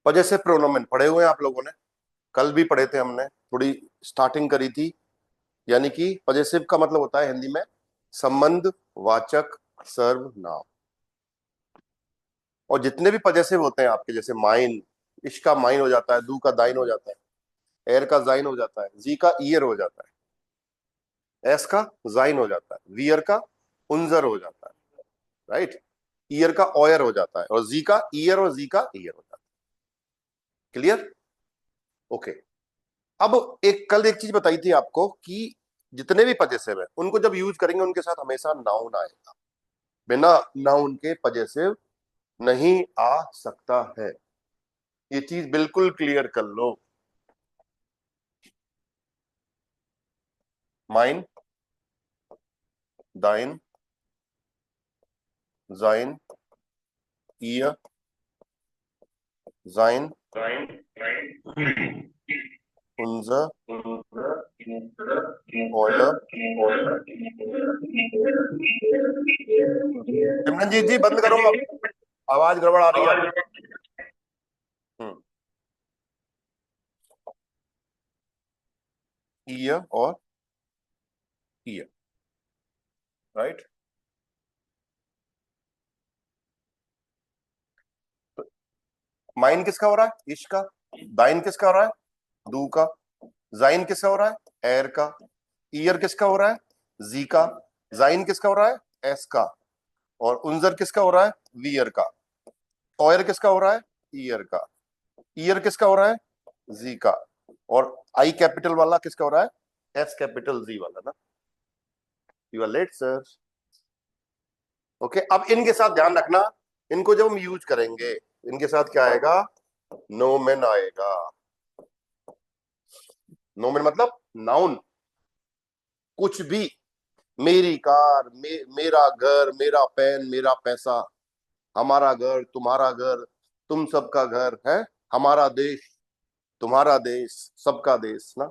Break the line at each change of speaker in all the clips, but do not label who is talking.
Possessive प्रोनोमेन पढ़े हुए हैं आप लोगों ने, कल भी पढ़े थे हमने, थोड़ी स्टार्टिंग करी थी। यानी कि पजेसिव का मतलब होता है हिंदी में संबंध वाचक सर्वनाम। और जितने भी पजेसिव होते हैं आपके, जैसे माइन, इश का माइन हो जाता है, दू का दाइन हो जाता है, एर का जाइन हो जाता है, जी का ईयर हो जाता है, एस का जाइन हो जाता है, वियर का उंजर हो जाता है, राइट। ईयर का ऑयर हो जाता है, और जी का ईयर और जी का ईयर हो जाता है। क्लियर? ओके। अब एक कल एक चीज बताई थी आपको कि जितने भी पजेसिव है उनको जब यूज करेंगे उनके साथ हमेशा नाउन आएगा, बिना नाउन के पजेसिव नहीं आ सकता है। ये चीज बिल्कुल क्लियर कर लो। माइन, दाइन, जाइन, ईयर, जाइन, उनजर, ऑयर। सिमरनजीत जी बंद करो, आवाज गड़बड़ आ रही है आपकी। ईयर और ईयर, राइट। माइन किसका हो रहा है? इश का। दाइन किसका हो रहा है? दू का। जाइन किसका हो रहा है? एर का। ईयर किसका हो रहा है? जी का। जाइन किसका हो रहा है? एस का। और उंजर किसका हो रहा है? वियर का। ऑयर किसका हो रहा है? ईयर का। ईयर किसका हो रहा है? जी का। और आई कैपिटल वाला किसका हो रहा है? एस कैपिटल जी वाला ना। You are late sir. Okay, अब इनके साथ ध्यान रखना, इनको जब हम यूज करेंगे इनके साथ क्या आएगा? नोमेन आएगा। नोमेन मतलब नाउन। कुछ भी, मेरी कार, मेरा घर, मेरा पेन, मेरा पैसा, हमारा घर, तुम्हारा घर, तुम सबका घर है, हमारा देश, तुम्हारा देश, सबका देश ना।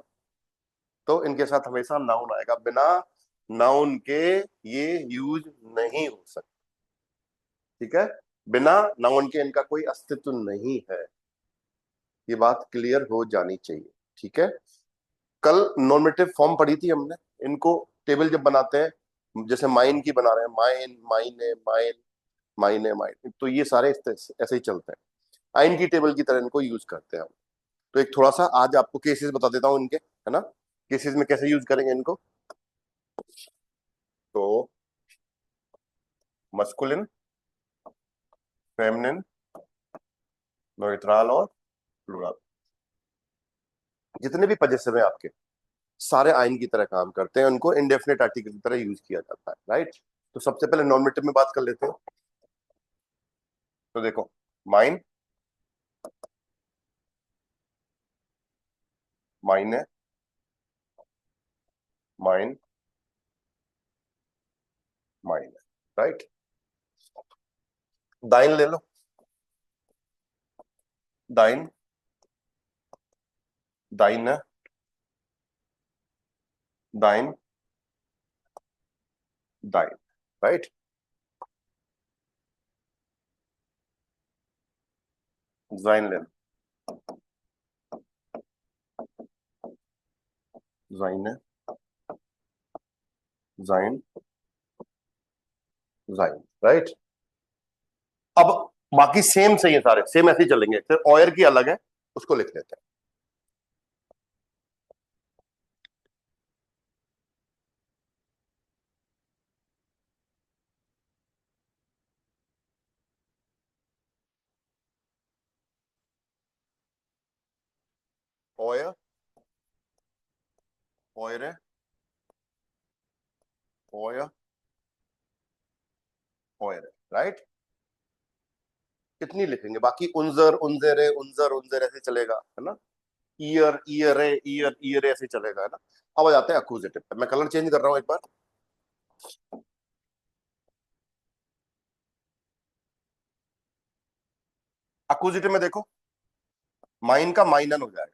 तो इनके साथ हमेशा नाउन आएगा, बिना नाउन के ये यूज नहीं हो सकता। ठीक है, बिना नाउन के इनका कोई अस्तित्व नहीं है। ये बात क्लियर हो जानी चाहिए। ठीक है, कल नॉर्मेटिव फॉर्म पढ़ी थी हमने। इनको टेबल जब बनाते हैं, जैसे माइन की बना रहे हैं, माइन, माइने, माइन, माइने, माइन, तो ये सारे ऐसे ही चलते हैं। आइन की टेबल की तरह इनको यूज करते हैं हम। तो एक थोड़ा सा आज आपको केसेस बता देता हूं इनके, है ना, केसेस में कैसे यूज करेंगे इनको। तो मस्कुलिन, फेमिनिन, न्यूट्रल और प्लूरल, जितने भी पजेसिव हैं आपके, सारे आइन की तरह काम करते हैं। उनको इंडेफिनेट आर्टिकल की तरह यूज किया जाता है, राइट। तो सबसे पहले नॉर्मेटिव में बात कर लेते हैं। तो देखो, माइन, माइने, माइन, माइने, राइट। दाइन ले लो, दाइन, दाइन, दाइन, दाइन, राइट। जाइन ले लो, जाइन, जाइन, जाइन, राइट। अब बाकी सेम सही है, सारे सेम ऐसे ही चलेंगे, सिर्फ ऑयर की अलग है, उसको लिख लेते हैं। Or, or, or, or, right. कितनी लिखेंगे? बाकी उनजर, उनजेरे, उनजर, उनजर ऐसे चलेगा, है ना। ईयर, ईयर, ईयर, ईयर ऐसे चलेगा, है ना। अब आ जाते हैं अक्यूजेटिव पे। मैं कलर चेंज कर रहा हूं एक बार। अक्यूजेटिव में देखो, माइन का माइनन हो जाएगा।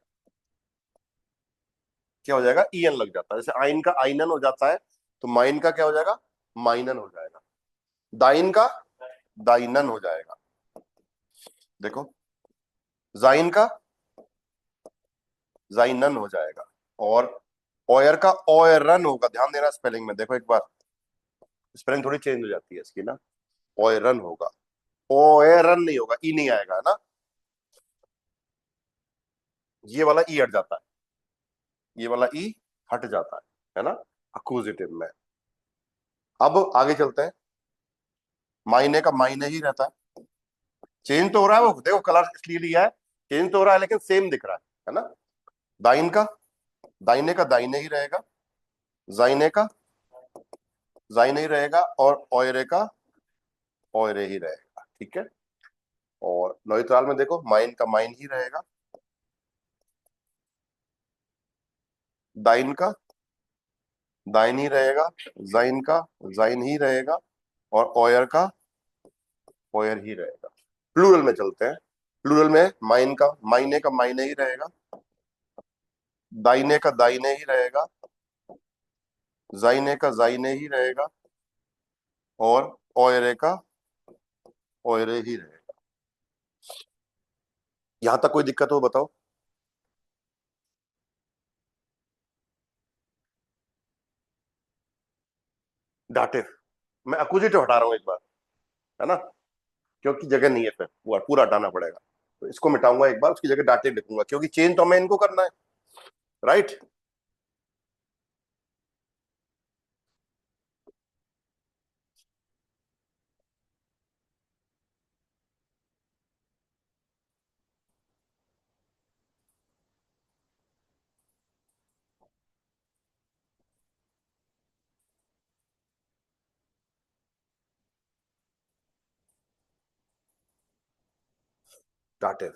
क्या हो जाएगा? ईएन लग जाता है। जैसे आइन का आइनन हो जाता है, तो माइन का क्या हो जाएगा? माइनन हो जाएगा। दाइन का दाइनन हो जाएगा। देखो, जाइन का जाइनन हो जाएगा, और ऑयर का ऑयरन होगा। ध्यान देना स्पेलिंग में, देखो एक बार स्पेलिंग थोड़ी चेंज हो जाती है इसकी ना। ऑयरन होगा, ऑयरन नहीं होगा, ई नहीं आएगा ना, ये वाला ई हट जाता है, ये वाला ई हट जाता है ना, अक्यूजेटिव में। अब आगे चलते हैं, मायने का मायने ही रहता है, चेंज तो हो रहा है, वो देखो कलर इसलिए लिया है, चेंज तो हो रहा है लेकिन सेम दिख रहा है ना। दाइन का दाइने का दाइने ही रहेगा, जाइने का जाइने ही रहेगा, और ऑयरे का ऑयरे ही रहेगा, ठीक है। और नौत्राल में देखो माइन का माइन ही रहेगा, दाइन का दाइन ही रहेगा, जाइन का जाइन ही रहेगा, और ऑयर का ऑयर ही रहेगा। प्लूरल में चलते हैं, प्लूरल में माइन का मायने का मायने ही रहेगा, दाइने का दाइने ही रहेगा, जाइने का जाइने ही रहेगा, और ऑयरे का ऑयरे ही रहेगा। यहां तक कोई दिक्कत हो बताओ। डाटिव, मैं अक्यूजेटिव हटा रहा हूं एक बार, है ना, क्योंकि जगह नहीं है, फिर पूरा पूरा हटाना पड़ेगा, तो इसको मिटाऊंगा एक बार, उसकी जगह डाटिव लिखूंगा, क्योंकि चेंज तो हमें इनको करना है, राइट। डाटिव,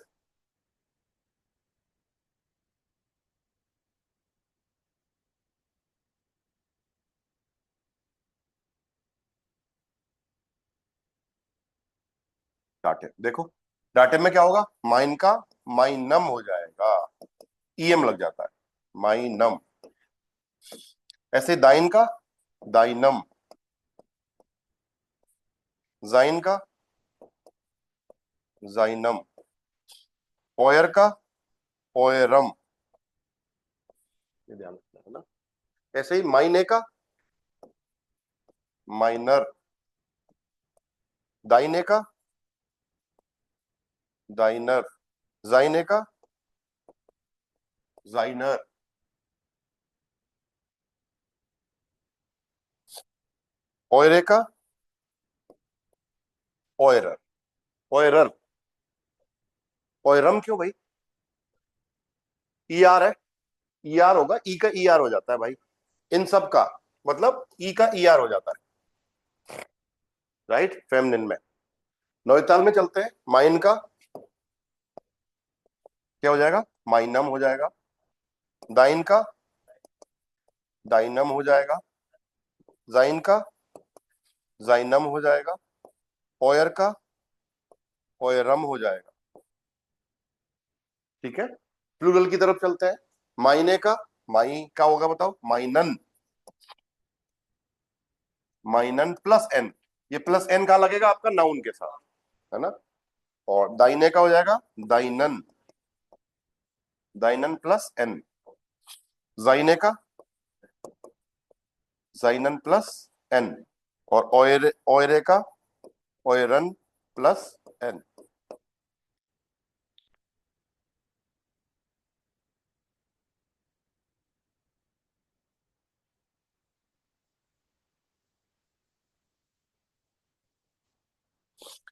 डाटिव देखो, डाटिव में क्या होगा, माइन का माइनम हो जाएगा, ईएम लग जाता है, माइनम। ऐसे दाइन का दाइनम, जाइन का जाइनम, ऑयर का ऑयरम, ये ध्यान रखना है ना। ऐसे ही मायने का माइनर, दाइने का दाइनर, जाइने का जाइनर, ऑयरे का ऑयरर, ऑयरर, ऑयरम क्यों भाई, ई आर है, ई आर होगा, ई का ई आर हो जाता है भाई, इन सब का मतलब ई का ई आर हो जाता है, राइट, फेमिनिन में। नौताल में चलते हैं, माइन का क्या हो जाएगा, माइनम हो जाएगा, दाइन का दाइनम हो जाएगा, जाइन का जाइनम हो जाएगा, ऑयर का ऑयरम हो जाएगा, ठीक है। प्लूरल की तरफ चलते हैं, मायने का माई का होगा बताओ, माइनन, माइनन प्लस एन, ये प्लस एन कहाँ लगेगा आपका, नाउन के साथ, है ना। और दाइने का हो जाएगा दाइनन, दाइनन प्लस एन, जाइने का जाइनन प्लस एन, और ऑयरे ऑयरे का ऑयरन प्लस एन।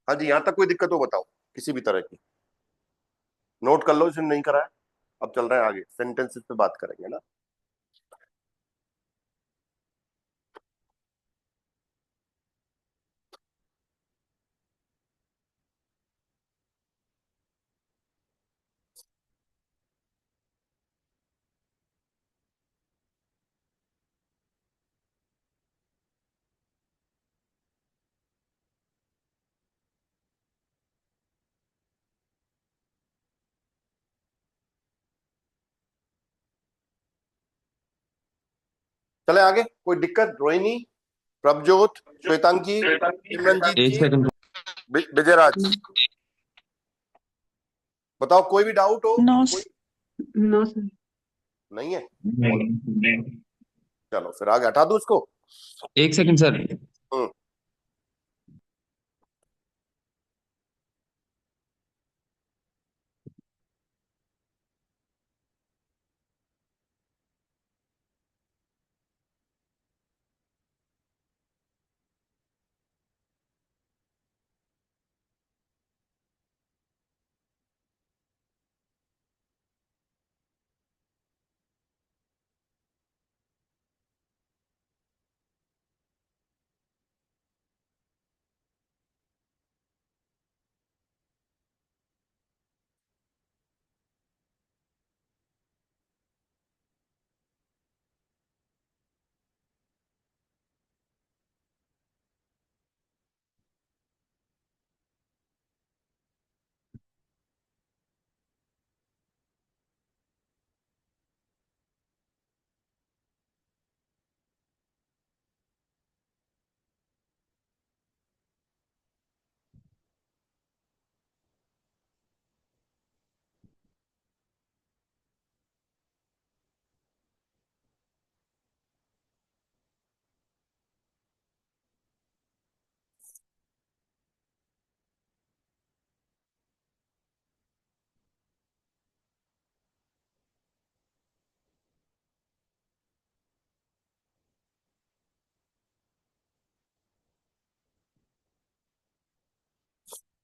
हाँ जी, यहां तक कोई दिक्कत हो बताओ, किसी भी तरह की, नोट कर लो जिसने नहीं करा है। अब चल रहे हैं आगे, सेंटेंसेस पे बात करेंगे ना। चले आगे, कोई दिक्कत, रोहिणी, प्रभजोत, श्वेतांकी, सिमरनजीत
एक
जी,
सेकंड।
विजयराज, बताओ, कोई भी डाउट हो?
नो।
कोई
नो सर।
नहीं है?
नहीं।
चलो फिर आगे हटा दूं इसको।
एक सेकंड सर।
हम्म।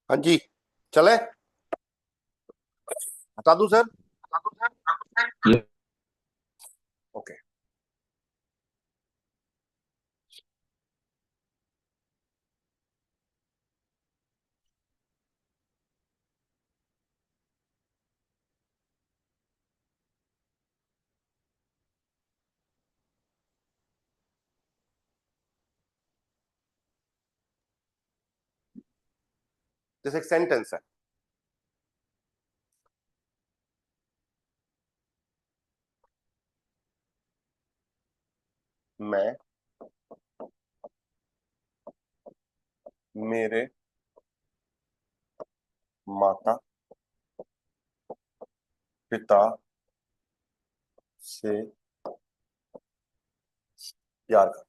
हाँ जी, चले, हटा दूं सर?
ये
ओके। जैसे एक सेंटेंस है, मैं मेरे माता पिता से प्यार कर।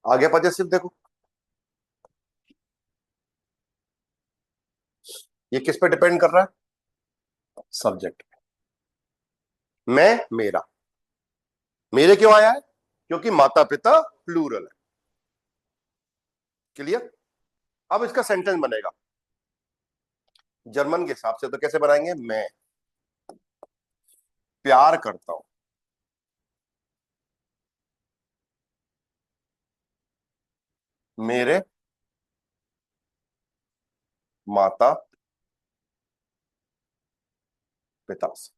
आगे पॉजेसिव देखो, ये किस पे डिपेंड कर रहा है? सब्जेक्ट। मैं मेरा, मेरे क्यों आया है? क्योंकि माता पिता प्लूरल है। क्लियर? अब इसका सेंटेंस बनेगा जर्मन के हिसाब से तो कैसे बनाएंगे? मैं प्यार करता हूं मेरे माता पिता से।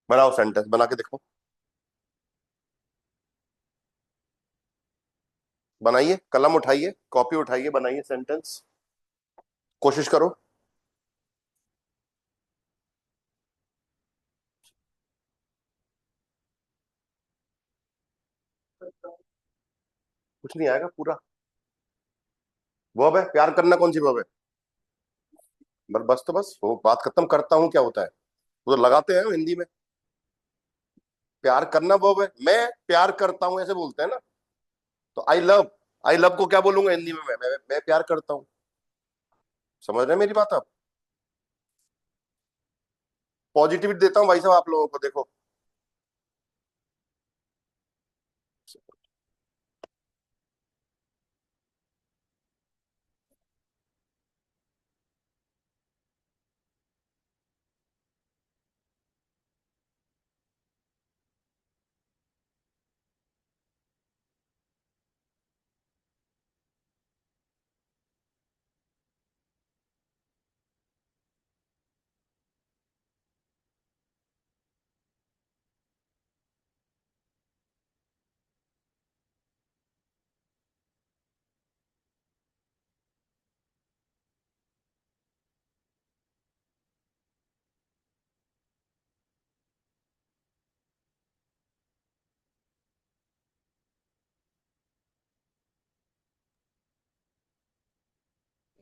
बनाओ, सेंटेंस बना के देखो। बनाइए, कलम उठाइए, कॉपी उठाइए, बनाइए सेंटेंस, कोशिश करो। कुछ नहीं आएगा पूरा। वर्ब है, प्यार करना कौन सी वर्ब है? बस तो बस वो बात खत्म, करता हूं क्या होता है? वो तो लगाते हैं हिंदी में। प्यार करना वर्ब है, मैं प्यार करता हूं ऐसे बोलते हैं ना। तो आई लव, आई लव को क्या बोलूंगा हिंदी में? मैं प्यार करता हूं। समझ रहे हैं मेरी बात आप? पॉजिटिविटी देता हूं भाई साहब आप लोगों को, देखो।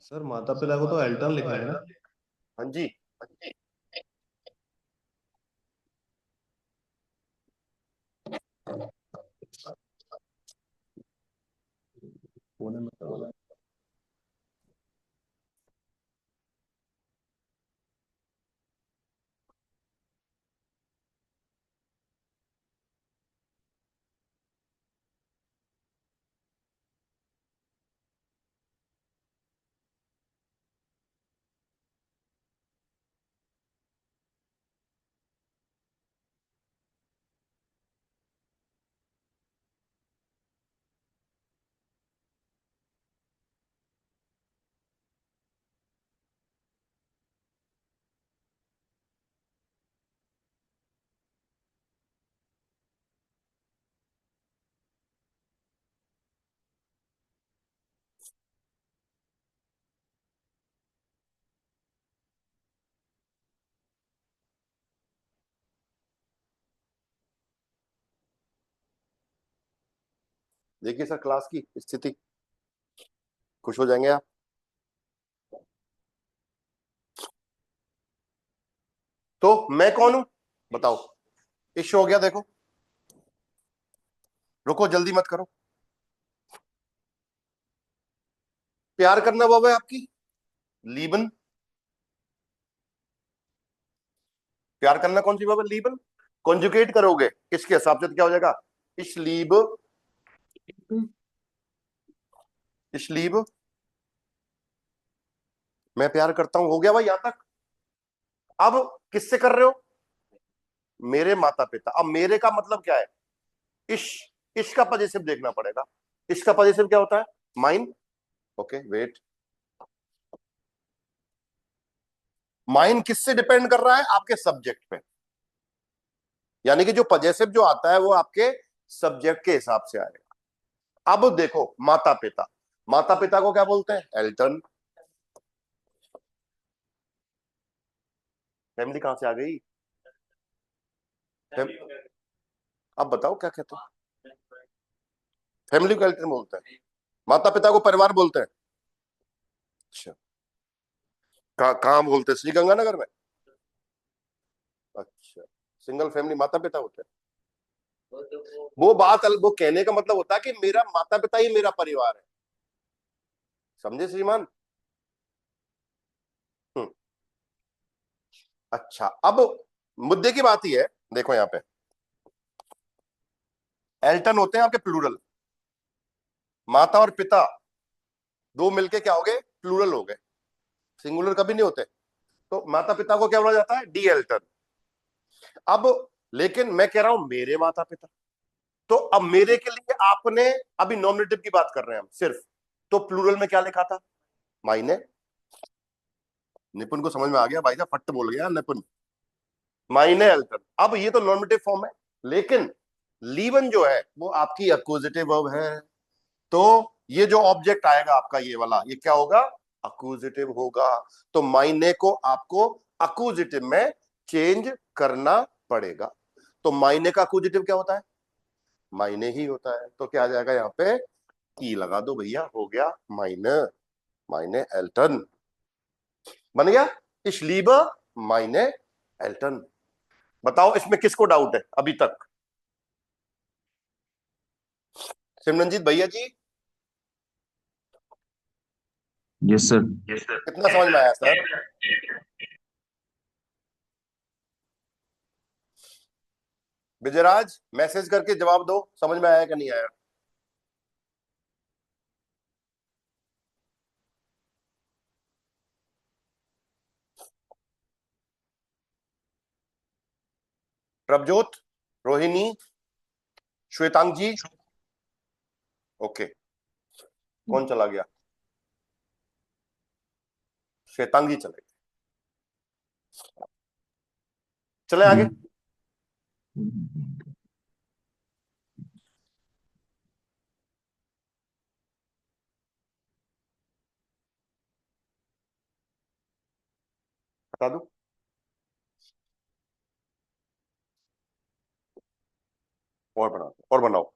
सर माता पिता को तो एल्टन लिखा है ना।
हाँ जी।
फोन में बताओ।
देखिए सर, क्लास की स्थिति, खुश हो जाएंगे आप। तो मैं कौन हूं बताओ। इश्यू हो गया, देखो। रुको, जल्दी मत करो। प्यार करना बाबा है आपकी लीबन। प्यार करना कौन सी बाबा, लीबन। कॉन्जुगेट करोगे किसके हिसाब से तो क्या हो जाएगा, इश लीब। इश लीब, मैं प्यार करता हूं, हो गया भाई यहां तक। अब किससे कर रहे हो, मेरे माता पिता। अब मेरे का मतलब क्या है, इश। इश का पजेसिव देखना पड़ेगा। इश का पजेसिव क्या होता है, माइन। ओके वेट, माइन किससे डिपेंड कर रहा है, आपके सब्जेक्ट पे। यानी कि जो पजेसिव जो आता है वो आपके सब्जेक्ट के हिसाब से आएगा। अब देखो माता पिता, माता पिता को क्या बोलते हैं, एल्टन। फैमिली कहां से आ गई, अब बताओ क्या कहते हो। फैमिली को एल्टन बोलते हैं, माता पिता को परिवार बोलते हैं। अच्छा, कहाँ बोलते हैं, श्री गंगानगर में। अच्छा, सिंगल फैमिली माता पिता होते हैं। वो बात वो कहने का मतलब होता है कि मेरा माता पिता ही मेरा परिवार है। समझे श्रीमान। हम्म। अच्छा, अब मुद्दे की बात ही है, देखो यहाँ पे एल्टन होते हैं आपके प्लूरल। माता और पिता दो मिलके क्या हो गए, प्लूरल हो गए, सिंगुलर कभी नहीं होते। तो माता पिता को क्या बोला जाता है, डी एल्टन। अब लेकिन मैं कह रहा हूं मेरे माता पिता, तो अब मेरे के लिए आपने, अभी नॉमिनेटिव की बात कर रहे हैं हम सिर्फ, तो प्लूरल में क्या लिखा था, मायने। निपुण को समझ में आ गया भाई साहब, फट बोल गया निपुण। मायने एल्टन, अब ये तो नॉमिनेटिव फॉर्म है, लेकिन लीवन जो है वो आपकी अक्यूजेटिव वर्ब है। तो ये जो ऑब्जेक्ट आएगा आपका ये वाला, ये क्या होगा, अक्यूजेटिव होगा। तो मायने को आपको अक्यूजेटिव में चेंज करना पड़ेगा। तो मायने का अक्यूजेटिव क्या होता है, मायने ही होता है। तो क्या आ जाएगा यहाँ पे, ई लगा दो भैया, हो गया मायने। मायने एल्टन बन गया, इशलीबर मायने एल्टन। बताओ इसमें किसको डाउट है अभी तक, सिमरनजीत भैया जी।
Yes sir.
कितना समझ में आया सर, विजयराज मैसेज करके जवाब दो, समझ में आया कि नहीं आया। प्रभजोत, रोहिणी, श्वेतांग जी। ओके, कौन चला गया, श्वेतांग जी चले गए। चले आगे। हटा दो, और बनाओ और बनाओ।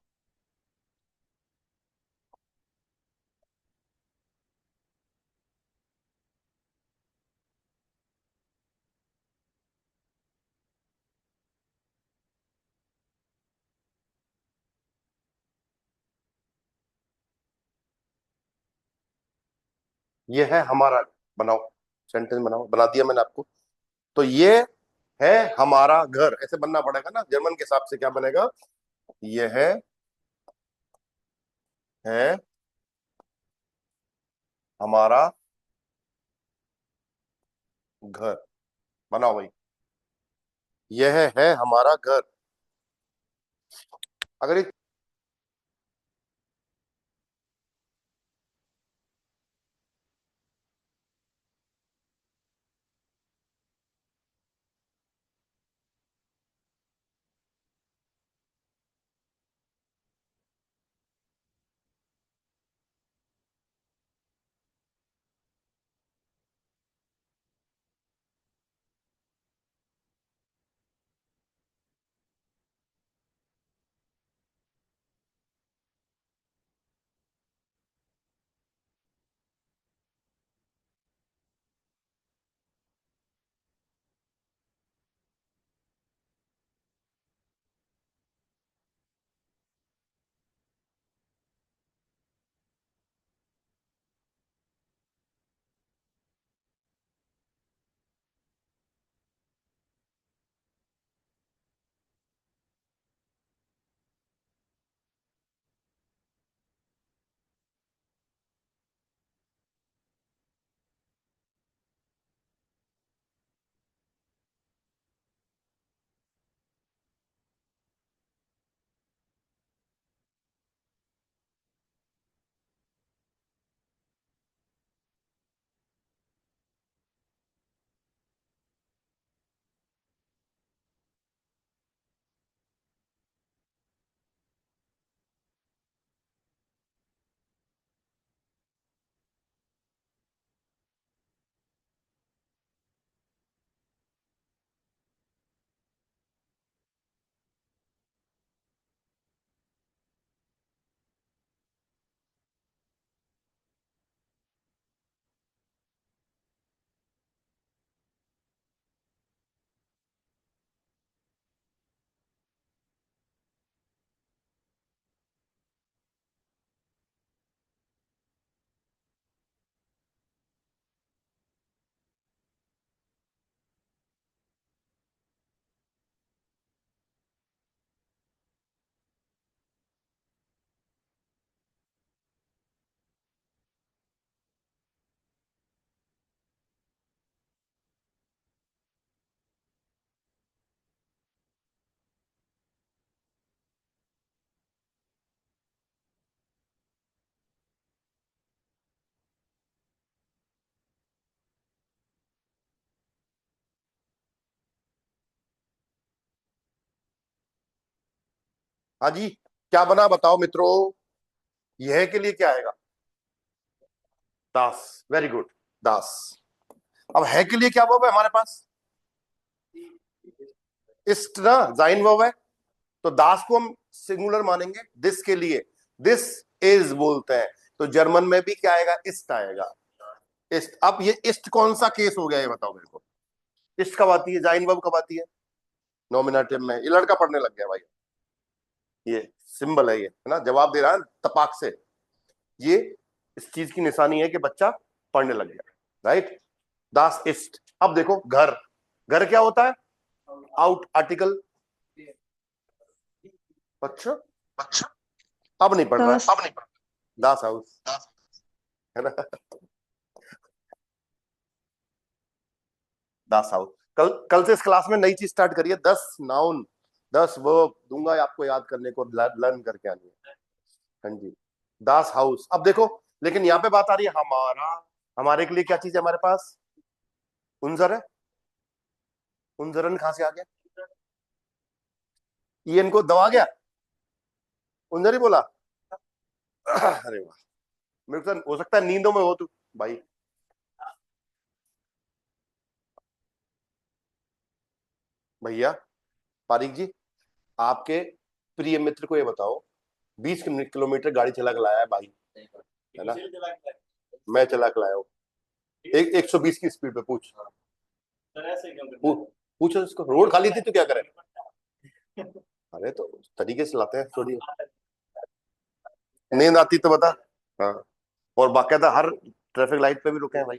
ये है हमारा, बनाओ सेंटेंस बनाओ, बना दिया मैंने आपको। तो ये है हमारा घर, ऐसे बनना पड़ेगा ना, जर्मन के हिसाब से क्या बनेगा, ये है हमारा घर, बनाओ भाई, यह है हमारा घर। अगर ये, हाँ जी, क्या बना बताओ मित्रों, यह के लिए क्या आएगा, दास, वेरी गुड, दास। अब है के लिए क्या वर्ब है हमारे पास, इस्ट ना, जाइन वर्ब है, तो दास को हम सिंगुलर मानेंगे, दिस के लिए दिस इज बोलते हैं, तो जर्मन में भी क्या आएगा, इस्ट आएगा, इस्ट। अब ये इस्ट कौन सा केस हो गया ये बताओ मेरे को, इस्ट कब आती है, जाइन वर्ब कब आती है, नॉमिनेटिव में। ये लड़का पढ़ने लग गया भाई, ये सिंबल है, ये है ना, जवाब दे रहा है तपाक से, ये इस चीज की निशानी है कि बच्चा पढ़ने लग गया, राइट। दास इस्ट। अब देखो घर, घर क्या होता है, आउट आर्टिकल, अच्छा अच्छा, अब नहीं पढ़ रहा है, अब नहीं पढ़, दास हाउस, है ना, दास हाउस। कल कल से इस क्लास में नई चीज स्टार्ट करिए, 10 नाउन 10 वर्ब दूंगा आपको याद करने को, लर्न करके आनी है। हाँ जी, दास हाउस। अब देखो, लेकिन यहाँ पे बात आ रही है हमारा, हमारे के लिए क्या चीज है हमारे पास, उनजर है, उनजरन कहां से आ गया, ईएन को दबा गया, उनजर ही बोला, अरे वाह, मेरे को तो हो सकता है नींदों में हो तू भाई। भैया पारिक जी, आपके प्रिय मित्र को ये बताओ, 20 किलोमीटर गाड़ी चला के लाया है भाई, है ना, मैं चला के लाया हूँ, 120 की स्पीड पे, पूछ पूछो इसको, रोड खाली थी तो क्या करे, अरे तो तरीके से लाते हैं थोड़ी, नींद आती तो बता। हाँ, और बाकायदा हर ट्रैफिक लाइट पे भी रुके हैं भाई।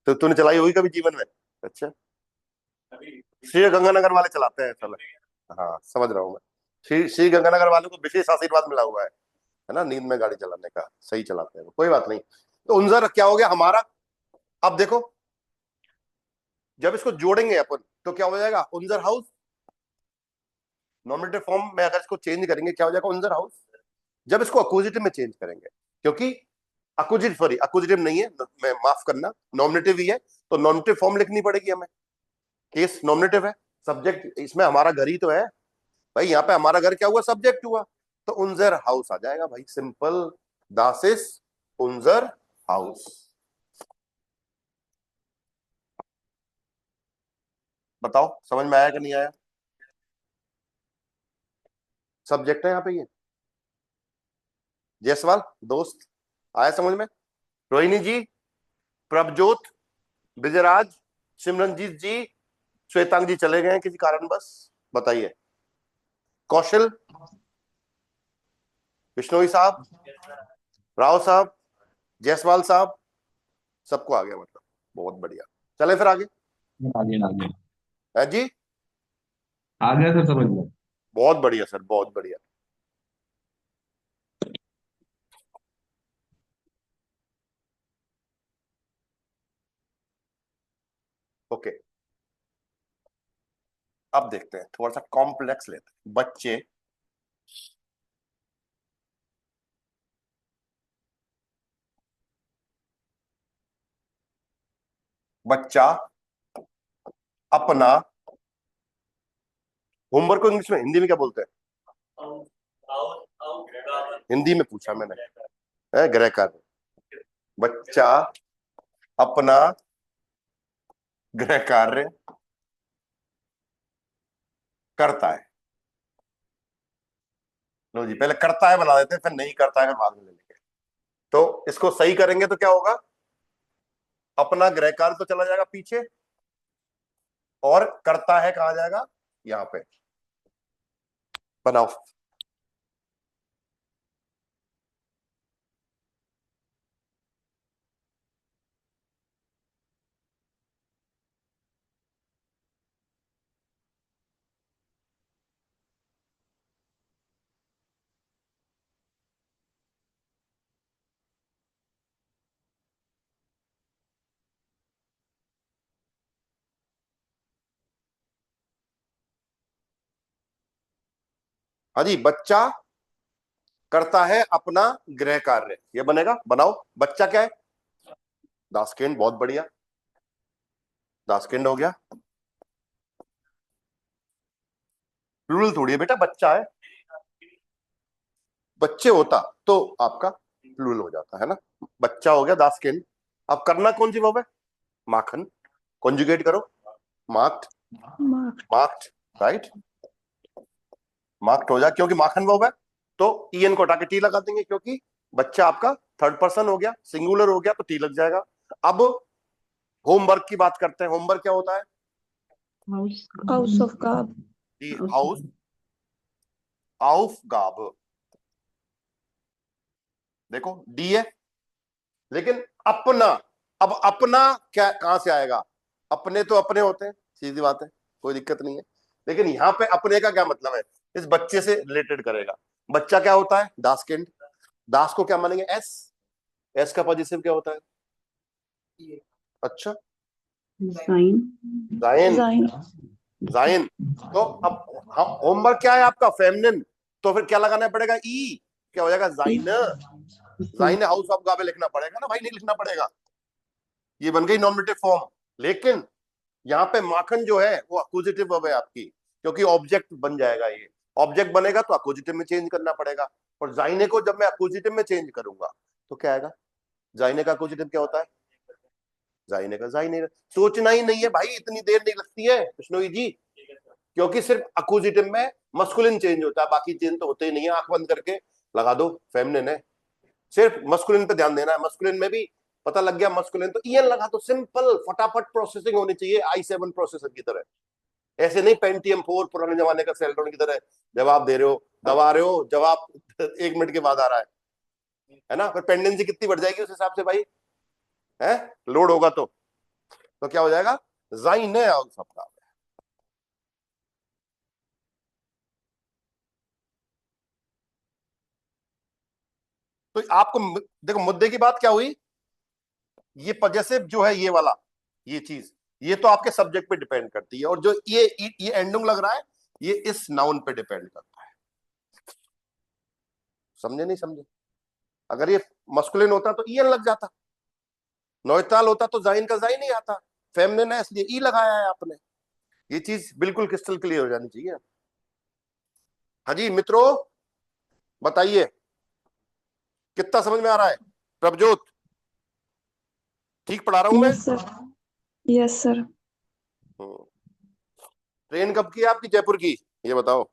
तो तूने चलाई होगी कभी जीवन में? अच्छा, श्री गंगानगर वाले चलाते हैं चलो। हाँ समझ रहा हूँ मैं। श्री गंगानगर वालों को विशेष आशीर्वाद मिला हुआ है ना, नींद में गाड़ी चलाने का। सही चलाते हैं वो, कोई बात नहीं। तो उनजर क्या हो गया हमारा? अब देखो, जब इसको जोड़ेंगे अपन तो क्या हो जाएगा? उनजर हाउस। नॉमिनेटिव फॉर्म में अगर इसको चेंज करेंगे क्या हो जाएगा? उनजर हाउस। जब इसको अक्विजिटिव में चेंज करेंगे, क्योंकि अक्विजिटिव, सॉरी अक्विजिटिव नहीं है, मैं माफ करना, नॉमिनेटिव ही है, तो नॉमिनेटिव फॉर्म लिखनी पड़ेगी हमें। केस नॉमिनेटिव है, सब्जेक्ट इसमें हमारा घर ही तो है भाई। यहाँ पे हमारा घर क्या हुआ? सब्जेक्ट हुआ, तो उनजर हाउस आ जाएगा भाई। सिंपल, दास इज उनजर हाउस। बताओ समझ में आया कि नहीं आया? सब्जेक्ट है यहाँ पे ये। जयसवाल दोस्त, आया समझ में? रोहिणी जी, प्रभजोत, विजयराज, सिमरनजीत जी, श्वेतांग जी चले गए हैं किसी कारणवश, बताइए। कौशल, बिश्नोई साहब, राव साहब, जायसवाल साहब, सबको आ गया मतलब। बहुत बढ़िया, चले फिर आगे।
आगे आगे
है जी,
आ गया सर, समझ में।
बहुत बढ़िया सर, बहुत बढ़िया। ओके, अब देखते हैं, थोड़ा सा कॉम्प्लेक्स लेते हैं। बच्चे बच्चा अपना होमवर्क को इंग्लिश में, हिंदी में क्या बोलते हैं? हिंदी में पूछा मैंने, है गृह कार्य। बच्चा अपना गृह कार्य करता है। लो जी, पहले करता है बना देते हैं, फिर नहीं करता है फिर बाद में ले लेंगे। तो इसको सही करेंगे तो क्या होगा? अपना गृह कार्य तो चला जाएगा पीछे, और करता है कहा जाएगा? यहाँ पे। बनाओ। हाँ जी, बच्चा करता है अपना गृह कार्य, ये बनेगा। बनाओ, बच्चा क्या है? दासकेंड, बहुत बढ़िया, दासकेंड हो गया। प्लूरल थोड़ी है बेटा, बच्चा है। बच्चे होता तो आपका प्लूरल हो जाता है ना। बच्चा हो गया दासकेंड। अब करना कौन सी वर्ब है? माखन। कॉन्जुगेट करो। Marked, marked, right. मार्क्ड हो जाए, क्योंकि माखन वर्ब है तो ईएन को हटा के टी लगा देंगे, क्योंकि बच्चा आपका थर्ड पर्सन हो गया, सिंगुलर हो गया, तो टी लग जाएगा। अब होमवर्क की बात करते हैं। होमवर्क क्या होता है?
हाउस ऑफ गाब।
दी हाउस ऑफ गाब। देखो डी है, लेकिन अपना, अब अपना क्या कहां से आएगा? अपने तो अपने होते हैं, सीधी बात है, कोई दिक्कत नहीं है। लेकिन यहाँ पे अपने का क्या मतलब है? इस बच्चे से रिलेटेड करेगा। बच्चा क्या होता है? दासकेंड। दास को क्या मानेंगे? एस। एस का पॉजिटिव क्या होता है? अच्छा, जाइन।
जाइन।
जाइन। तो अब होमवर्क क्या है आपका? फेमिनिन, तो फिर क्या लगाना पड़ेगा? ई। क्या हो जाएगा? जाइन। जाइन हाउस ऑफ गाबे लिखना पड़ेगा ना भाई, नहीं लिखना पड़ेगा? ये बन गई नॉमिनेटिव फॉर्म। लेकिन यहाँ पे माखन जो है वो अक्विजिटिव वर्ब है आपकी, क्योंकि ऑब्जेक्ट बन जाएगा। ये ऑब्जेक्ट बनेगा तो अक्विजिटिव में चेंज करना पड़ेगा। और जाइने को जब मैं अक्विजिटिव में चेंज करूंगा तो क्या आएगा? जाइने का अक्विजिटिव क्या होता है? जाइने का जाइने। सोचना ही नहीं है भाई, इतनी देर नहीं लगती है बिश्नोई जी, क्योंकि सिर्फ अक्विजिटिव में मस्कुलिन चेंज होता है, बाकी चेंज तो होते ही नहीं है। आंख बंद करके लगा दो, फेमिनिन है। सिर्फ मस्कुलिन पे ध्यान देना है। मस्कुलिन में भी पता लग गया मस्कुलिन, तो ईएन लगा दो। सिंपल, फटाफट प्रोसेसिंग होनी चाहिए i7 प्रोसेसर की तरह। ऐसे नहीं पेंटियम 4 पुराने जमाने का सेल्ट्रॉन की तरह जवाब दे रहे हो, दबा रहे हो, जवाब 1 मिनट के बाद आ रहा है। है ना। फिर पेंडेंसी कितनी बढ़ जाएगी उस हिसाब से भाई, है लोड होगा तो क्या हो जाएगा, seine Hausaufgabe। तो आपको देखो मुद्दे की बात क्या हुई, ये पजेसिव जो है ये वाला, ये चीज, ये तो आपके सब्जेक्ट पे डिपेंड करती है, और जो ये एंडिंग लग रहा है ये इस नाउन पे डिपेंड करता है। समझे नहीं समझे? अगर ये मस्कुलिन होता तो ईएन लग जाता, नौताल होता तो जाइन का जाइन नहीं आता, फेमिनिन है इसलिए ई लगाया है आपने। ये चीज बिल्कुल क्रिस्टल क्लियर हो जानी चाहिए। हाँ जी मित्रों, बताइए कितना समझ में आ रहा है? प्रभजोत, ठीक पढ़ा रहा हूं मैं?
Yes sir. Yes sir.
Hmm. Train कब की है आपकी जयपुर की, ये बताओ?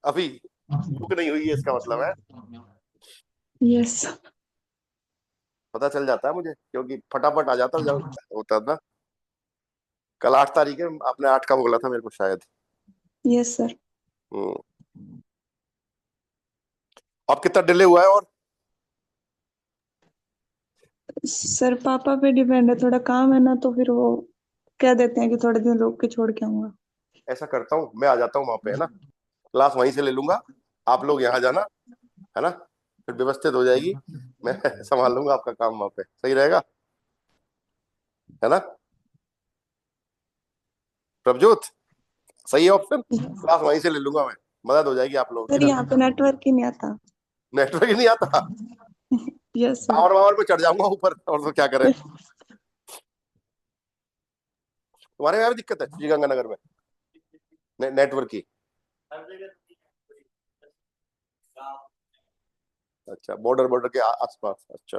अभी बुक नहीं हुई है इसका मतलब है,
यस।
पता चल जाता है मुझे, क्योंकि फटाफट आ जाता जब होता था। कल 8 तारीख है, आपने 8 का बोला था मेरे को शायद।
Yes sir.
हम्म। अब कितना डिले हुआ है और?
सर पापा पे डिपेंड है, थोड़ा काम है ना, तो फिर वो कह देते हैं कि थोड़े दिन रुक के छोड़ के आऊंगा।
ऐसा करता हूँ मैं, आ जाता हूँ वहां पे, है ना, क्लास वहीं से ले लूंगा, आप लोग यहाँ जाना, है ना, फिर व्यवस्थित हो जाएगी, मैं संभाल लूंगा आपका काम वहां पे, सही रहेगा, है ना प्रभजोत? सही है ऑप्शन, क्लास वहीं से ले लूंगा मैं, मदद हो जाएगी आप लोगों की
सर
ना।
यहाँ पे नेटवर्क ही नहीं आता।
नेटवर्क ही नहीं आता?
Yes sir.
टावर वावर पे चढ़ जाऊंगा ऊपर, और तो क्या करें। तुम्हारे यहाँ भी दिक्कत है श्रीगंगानगर में नेटवर्क की? अच्छा, बॉर्डर बॉर्डर के आसपास, अच्छा।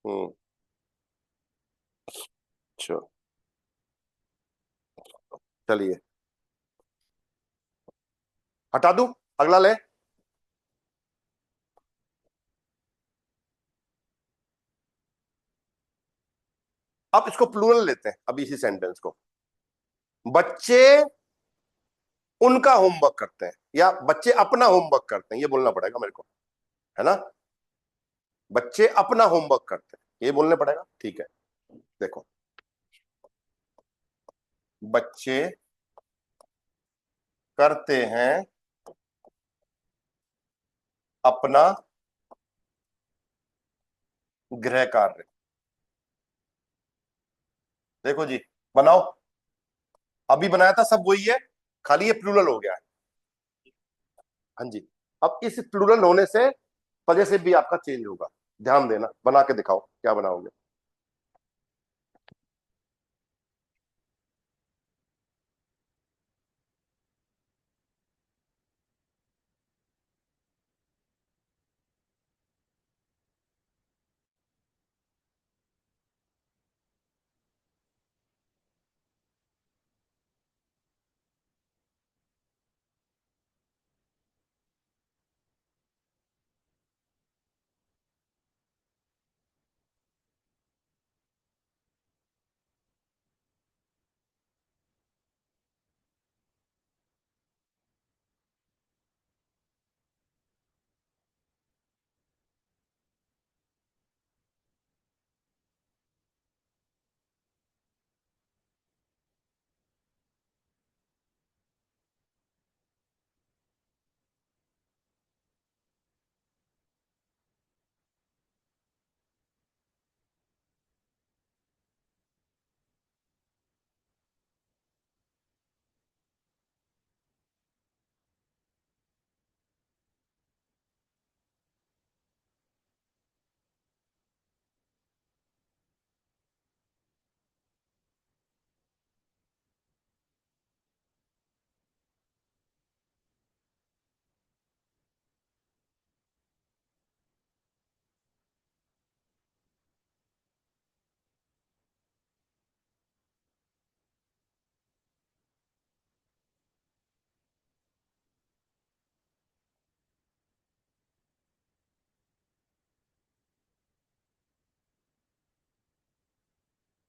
हम्म। अच्छा, चलिए हटा दूं, अगला ले। अब इसको प्लूरल लेते हैं, अब इसी सेंटेंस को, बच्चे उनका होमवर्क करते हैं, या बच्चे अपना होमवर्क करते हैं, ये बोलना पड़ेगा मेरे को, है ना, बच्चे अपना होमवर्क करते हैं ये बोलने पड़ेगा, ठीक है। देखो, बच्चे करते हैं अपना गृह कार्य। देखो जी, बनाओ, अभी बनाया था सब वही है, खाली ये प्लूरल हो गया है। हाँ जी, अब इस प्लूरल होने से वजह से भी आपका चेंज होगा, ध्यान देना, बना के दिखाओ क्या बनाओगे।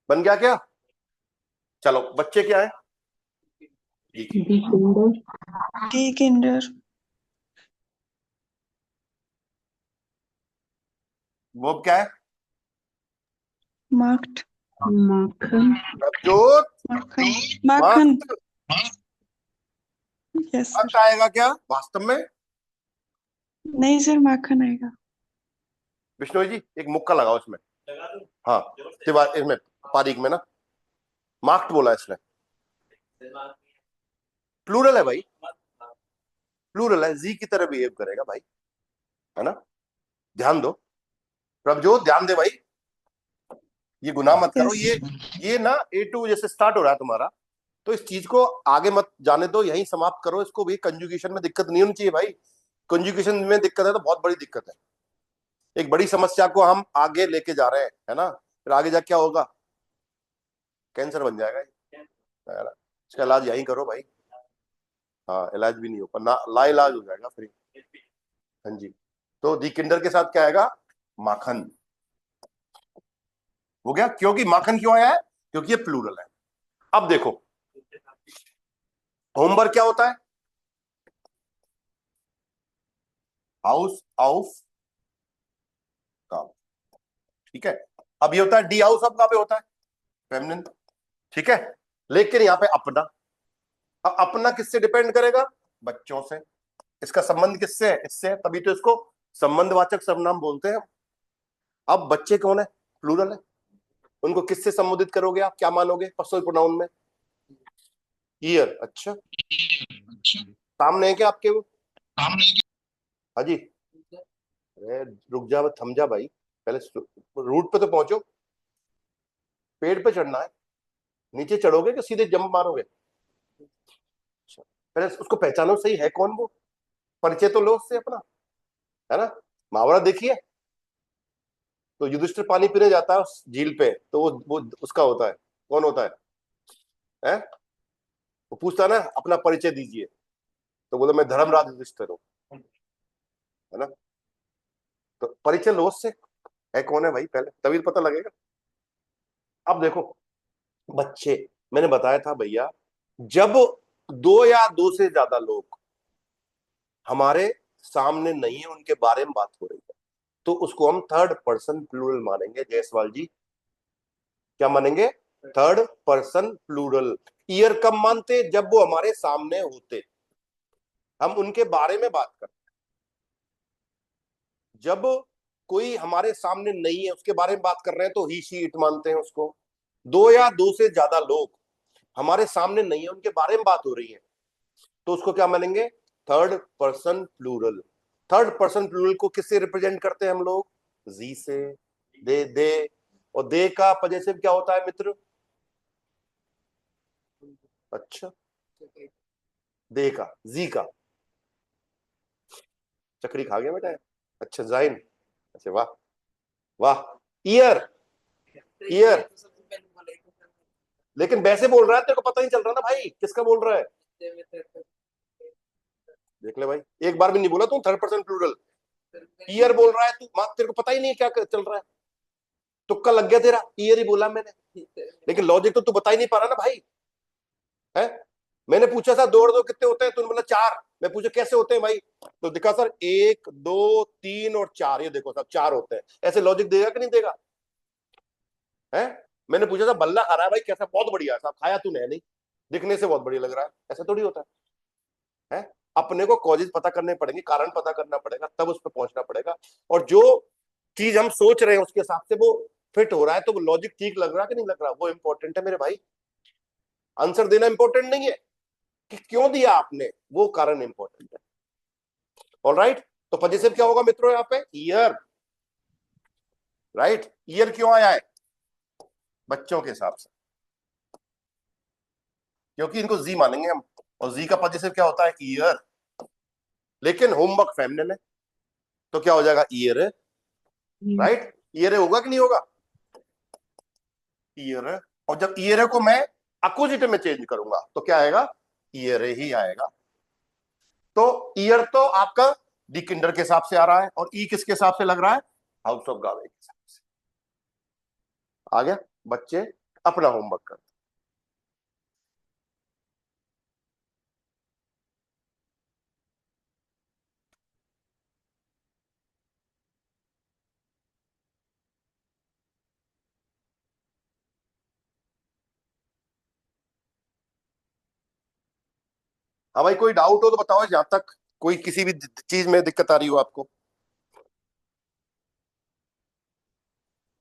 बन गया क्या? चलो, बच्चे क्या है? डी
डी किंडर।
वो क्या है?
मार्क्ड।
माखन।
प्रभजोत,
माखन। माखन।
मार्क्ड
यस सर।
आएगा क्या वास्तव में?
नहीं सर, माखन आएगा।
विष्णु जी एक मुक्का लगाओ इसमें। हाँ तिवारी इसमें, पारीख में ना मार्क्ड बोला इसने। प्लूरल है भाई, प्लूरल है, जी की तरह बिहेव करेगा भाई, है ना? ध्यान दो प्रभजोत, ध्यान दे भाई, ये गुनाह मत करो। ये ना A2 जैसे स्टार्ट हो रहा है तुम्हारा, तो इस चीज को आगे मत जाने दो, यहीं समाप्त करो इसको भी। कंजुगेशन में दिक्कत नहीं होनी चाहिए भाई, कंजुगेशन में दिक्कत है तो बहुत बड़ी दिक्कत है। एक बड़ी समस्या को हम आगे लेके जा रहे हैं, है ना? फिर आगे जाके क्या होगा? कैंसर बन जाएगा है ना? इसका इलाज यहीं करो भाई। हाँ इलाज भी नहीं हो पर ना, ला इलाज हो जाएगा फिर। हाँ जी, तो दी किंडर के साथ क्या आएगा? माखन हो गया। क्योंकि माखन क्यों आया है? क्योंकि ये प्लूरल है। अब देखो होमवर्क क्या होता है? हाउस ऑफ काम, ठीक है। अब ये होता है डी हाउस ऑफ, कहां पे होता है? फेमिनिन, ठीक है। लेकिन यहाँ पे अपना, अब अपना किससे डिपेंड करेगा? बच्चों से। इसका संबंध किससे है? इससे है, तभी तो इसको संबंधवाचक सर्वनाम बोलते हैं। अब बच्चे कौन है? प्लूरल है, उनको किससे संबोधित करोगे आप? क्या मानोगे पर्सनल प्रोनाउन में? ईयर। अच्छा सामने है क्या आपके वो? हाँ जी। अरे रुक जा, थम जा भाई, पहले रूट पे तो पहुंचो। पेड़ पे चढ़ना है, नीचे चढ़ोगे कि सीधे जंप मारोगे? अच्छा, पहले उसको पहचानो सही, है कौन वो? परिचय तो लो उससे अपना, है ना? मुहावरा देखिए, तो युधिष्ठिर पानी पीने जाता है उस झील पे, तो वो उसका होता है, कौन होता है? वो पूछता है ना अपना परिचय दीजिए, तो बोले मैं धर्मराज युधिष्ठिर हूँ, है ना? तो परिचय लो उससे, है कौन है भाई पहले, तभी तो पता लगेगा। अब देखो बच्चे, मैंने बताया था भैया, जब दो या दो से ज्यादा लोग हमारे सामने नहीं है, उनके बारे में बात हो रही है, तो उसको हम थर्ड पर्सन प्लूरल मानेंगे। जयसवाल जी क्या मानेंगे? Third person plural. ईयर कब मानते? जब वो हमारे सामने होते, हम उनके बारे में बात करते। जब कोई हमारे सामने नहीं है, उसके बारे में बात कर रहे हैं, तो ही शी इट मानते हैं उसको। दो या दो से ज्यादा लोग हमारे सामने नहीं है, उनके बारे में बात हो रही है, तो उसको क्या मानेंगे? Third person plural. Third person plural को किससे रिप्रेजेंट करते हैं हम लोग? जी से। दे और दे का पजेसिव क्या होता है मित्र? अच्छा, दे का, जी का, चक्री खा गया बेटा। अच्छा जाइन, अच्छा वाह वाह। ईयर, ईयर, लेकिन वैसे बोल रहा है, तेरे को पता नहीं चल रहा ना भाई किसका बोल रहा है? देख ले भाई, एक बार भी नहीं बोला तू थर्ड पर्सन प्लूरल। ईयर बोल रहा है तू, तेरे को पता ही नहीं क्या चल रहा है, तुक्का लग गया तेरा, ईयर ही बोला मैंने, लेकिन लॉजिक तो तू बता ही नहीं पा रहा ना भाई, है? मैंने पूछा था 2 और 2 कितने होते हैं, तूने बोला 4। मैं पूछा कैसे होते हैं भाई, तो दिखा सर 1 2 3 और 4, ये देखो सब 4 होते हैं। ऐसे लॉजिक देगा कि नहीं देगा? है? मैंने पूछा था बल्ला खा रहा है भाई कैसा? बहुत बढ़िया साहब, खाया तूने नहीं, दिखने से बहुत बढ़िया लग रहा है, ऐसा थोड़ी होता है? अपने को कॉजेज पता करने पड़ेंगे, कारण पता करना पड़ेगा, तब उस पर पहुंचना पड़ेगा। और जो चीज हम सोच रहे हैं उसके हिसाब से वो फिट हो रहा है, तो वो लॉजिक ठीक लग रहा है कि नहीं लग रहा, वो इंपॉर्टेंट है मेरे भाई। आंसर देना इंपॉर्टेंट नहीं है कि क्यों दिया आपने, वो कारण इंपॉर्टेंट है। ऑलराइट, तो पॉजिटिव क्या होगा मित्रों यहाँ पे? ईयर। राइट, ईयर क्यों आया है? बच्चों के हिसाब से, क्योंकि इनको जी मानेंगे हम, और जी का पॉजिटिव क्या होता है? ईयर। लेकिन होमवर्क फेमिनिन है, तो क्या हो जाएगा? ईयर है। राइट, ईयर होगा कि नहीं होगा? ईयर। और जब ईयर को मैं अपोजिट में चेंज करूंगा तो क्या आएगा? ईयर ही आएगा। तो ईयर तो आपका डी किंडर के हिसाब से आ रहा है, और ई किसके हिसाब से लग रहा है? हाउस ऑफ गावे के हिसाब से। आ गया? बच्चे अपना होमवर्क कर। हाँ भाई, कोई डाउट हो तो बताओ, जहां तक कोई किसी भी चीज में दिक्कत आ रही हो आपको।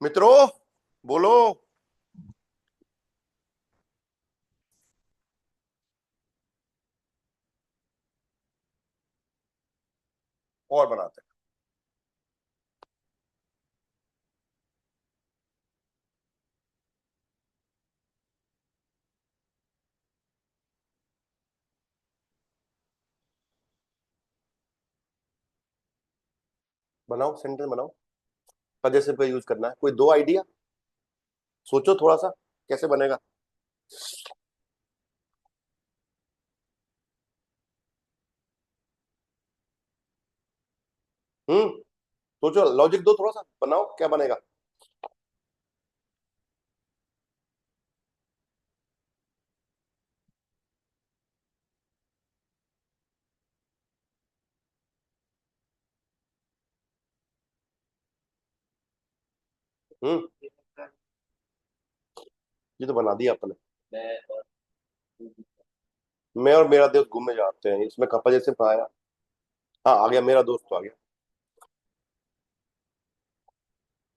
मित्रों, बोलो। और बनाते हैं। बनाओ, सेंटेंस बनाओ। पजेसिव का यूज करना है। कोई दो आइडिया सोचो थोड़ा सा, कैसे बनेगा। सोचो, लॉजिक दो थोड़ा सा, बनाओ क्या बनेगा। हम्म ये तो बना दिया आपने। मैं और मेरा दोस्त घूमने जाते हैं, इसमें कपा जैसे आया। हाँ, आ गया, मेरा दोस्त तो आ गया।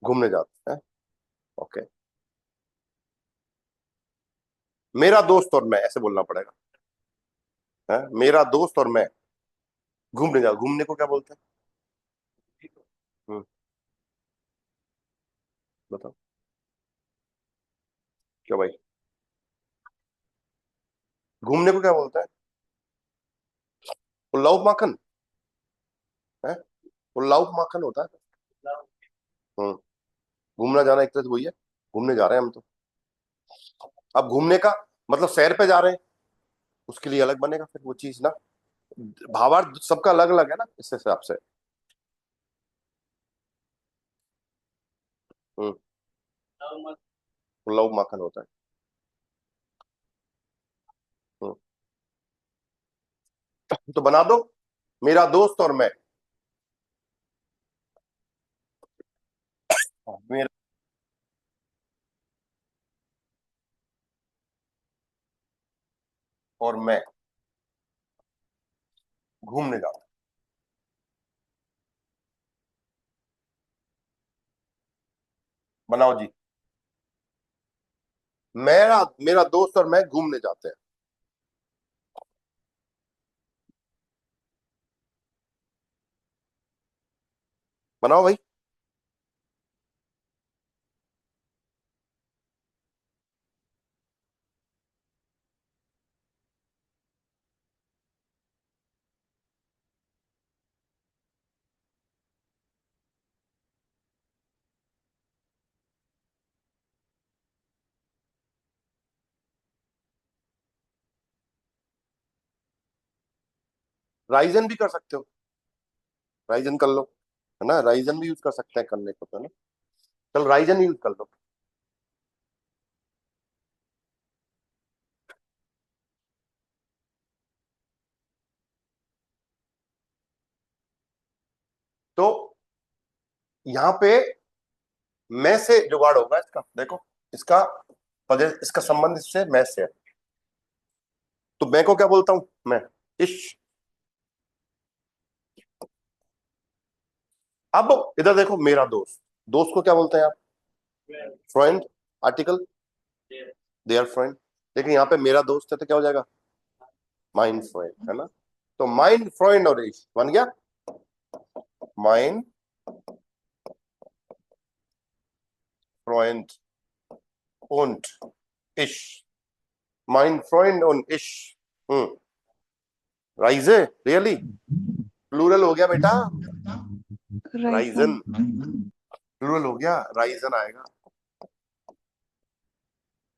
घूमने जाते हैं। ओके। मेरा दोस्त और मैं, ऐसे बोलना पड़ेगा। है, मेरा दोस्त और मैं घूमने जा, घूमने को क्या बोलते हैं। हम्म बताओ। क्या भाई, घूमने को क्या बोलते हैं। पुलाव माखन है। पुलाव माखन होता है। हम्म घूमना जाना एक तरह से वही है। घूमने जा रहे हैं हम तो। अब घूमने का मतलब सैर पे जा रहे हैं, उसके लिए अलग बनेगा फिर वो चीज ना। भावार्थ सबका अलग अलग है ना, इस हिसाब से। हम्म पुलाव माखन होता है। हम्म तो बना दो, मेरा दोस्त और मैं। मेरा और मैं घूमने जा रहे हैं। बनाओ जी। मेरा मेरा दोस्त और मैं घूमने जाते हैं। बनाओ भाई। राइजन भी कर सकते हो, राइजन कर लो। है ना, राइजन भी यूज कर सकते हैं करने को तो ना। चल, राइजन यूज कर लो। तो यहाँ पे मैं से जुगाड़ होगा इसका, देखो। इसका इसका संबंध इससे मैं से है। तो मैं को क्या बोलता हूं मैं। इश। अब इधर देखो, मेरा दोस्त, दोस्त को क्या बोलते हैं आप। फ्रेंड। Article, there friend. लेकिन यहाँ पे मेरा दोस्त है तो क्या हो जाएगा, माइन फ्रेंड, है ना। तो माइन फ्रेंड और इश बन गया। माइन फ्रेंड und ich, mein Freund und ich। राइजे, रियली प्लूरल हो गया बेटा।
राइसन।
राइजन प्लूरल हो गया, राइजन आएगा।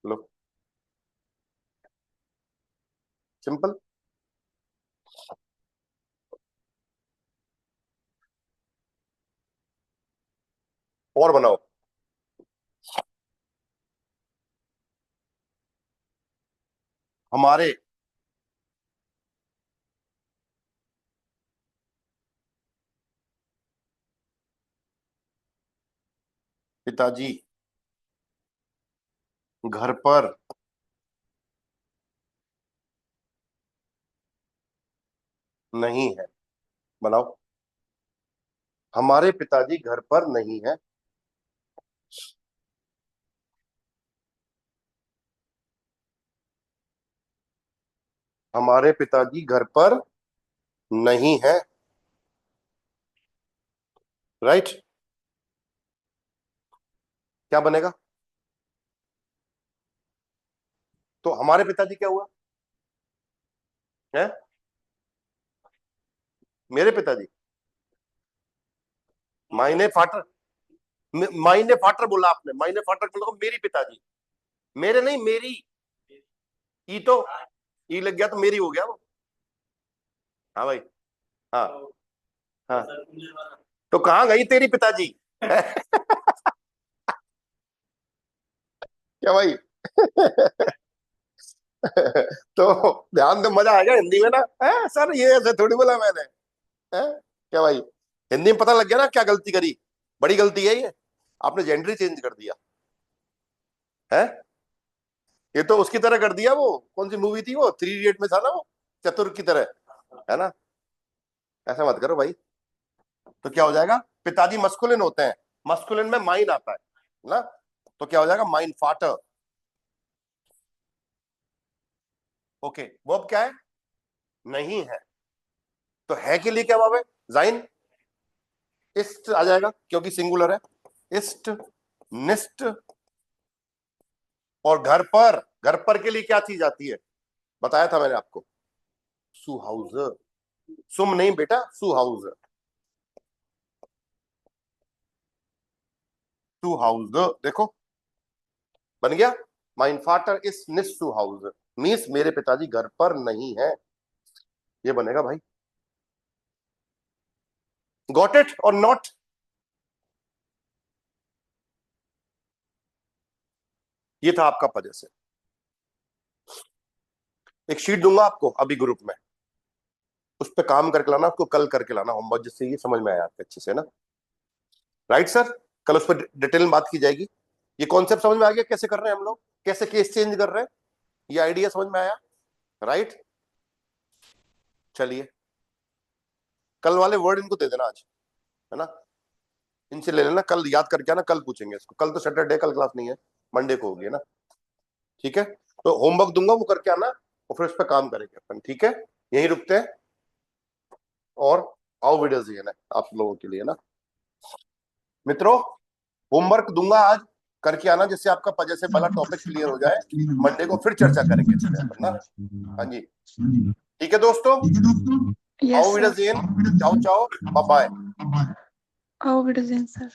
लो, सिंपल। और बनाओ। हमारे पिताजी घर पर नहीं है। बनाओ। हमारे पिताजी घर पर नहीं है। हमारे पिताजी घर पर नहीं है। राइट। क्या बनेगा? तो हमारे पिताजी क्या हुआ है? मेरे पिताजी। मायने फाटर। मायने फाटर बोला आपने, मायने फाटर बोला मेरी पिताजी। मेरे नहीं, मेरी। ई तो ई लग गया तो मेरी हो गया वो। हाँ भाई। हाँ। हाँ। तो कहाँ गई तेरी पिताजी? क्या भाई? तो ध्यान दो, मजा आएगा हिंदी में ना। सर ये ऐसे थोड़ी बोला मैंने। क्या भाई? हिंदी में पता लग गया ना क्या गलती करी। बड़ी गलती है ये। आपने जेंडर ही चेंज कर दिया है। ये तो उसकी तरह कर दिया, वो कौन सी मूवी थी वो, 3 इडियट में था ना वो, चतुर की तरह। है ना? ऐसा मत करो भाई। तो क्या हो जाएगा? पिताजी मस्कुलिन होते हैं। मस्कुलिन में माइन आता है ना। तो क्या हो जाएगा? माइन फाटर। ओके। वर्ब क्या है? नहीं है। तो है के लिए क्या वर्ब है? जाइन। इस्ट आ जाएगा क्योंकि सिंगुलर है। इस्ट, निस्ट। और घर पर, घर पर के लिए क्या चीज आती है? बताया था मैंने आपको। सुहाउस। सुम नहीं बेटा, सुहाउस। सुहाउस देखो, बन गया। माइन फाटर इज निस सुहाउस, मीन्स मेरे पिताजी घर पर नहीं है। ये बनेगा भाई। गॉट इट और नॉट? ये था आपका पद से। एक शीट दूंगा आपको अभी ग्रुप में, उस पर काम करके लाना, आपको कल करके लाना होमवर्क, जिससे ये समझ में आया आपके अच्छे से ना। Right sir? कल उस पर डिटेल में बात की जाएगी। ये कॉन्सेप्ट समझ में आ गया कैसे कर रहे हैं हम लोग, कैसे केस चेंज कर रहे हैं? ये आइडिया समझ में आया? राइट। चलिए, कल वाले वर्ड इनको दे देना आज, है ना। इनसे ले लेना, कल याद करके आना, कल पूछेंगे इसको। कल तो सैटरडे, कल क्लास नहीं है, मंडे को होगी, है ना। ठीक है, तो होमवर्क दूंगा, वो करके आना और फिर उस पर काम करेंगे अपन। ठीक है, यहीं रुकते हैं। और आओ वीडियोस ये ना आप लोगों के लिए ना मित्रों, होमवर्क दूंगा आज, करके आना, जिससे आपका पजे से वाला टॉपिक क्लियर हो जाए। मंडे को फिर चर्चा करेंगे इस पे अपन ना। हाँ जी, ठीक है दोस्तों।
यस
आओ
सर।
वीडियोस ये, चाओ चाओ, बाय बाय।
आओ विडोजेन सर।